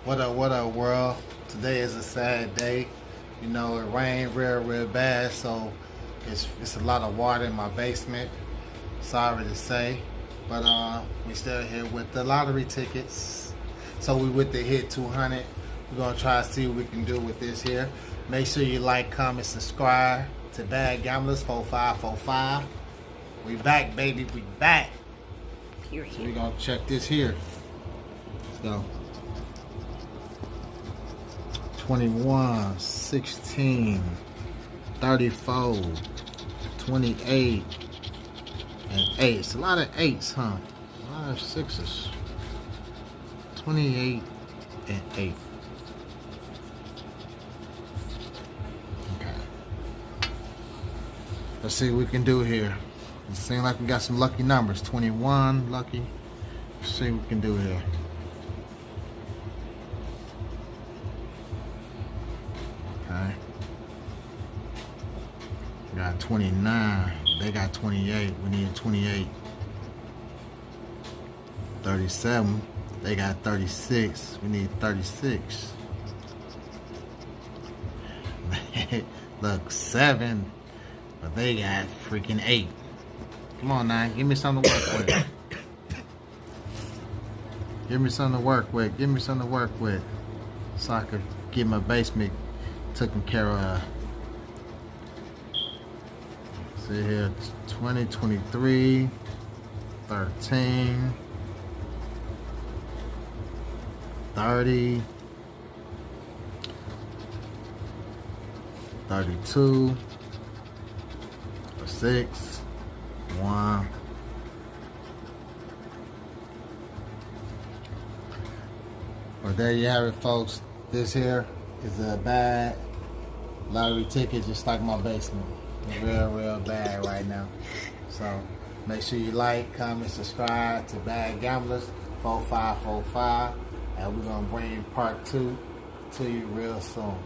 What up, world? Today is a sad day. You know, it rained real bad, so it's a lot of water in my basement. Sorry to say, but we still here with the lottery tickets. So we with the hit 200. We're gonna try to see what we can do with this here. Make sure you like, comment, subscribe to Bad Gamblers 4545. We back, baby. We back. So we're gonna check this here. Let's go. 21, 16, 34, 28, and 8. It's a lot of 8s, huh? A lot of 6s. 28 and 8. Okay. Let's see what we can do here. It seems like we got some lucky numbers. 21, lucky. Let's see what we can do here. Okay. We got 29. They got 28. We need 28. 37. They got 36. We need 36. Look, 7. But they got freaking 8. Come on now. Give me something to work with. Give me something to work with. Give me something to work with. So I could get my basement taken care of. See here, 20, 23, 13, 30, 32, 6, 1. Well, there you have it, folks. This here is a bad lottery ticket, just like my basement. It's real bad right now. So make sure you like, comment, subscribe to Bad Gamblers 4545, and we're gonna bring part 2 to you real soon.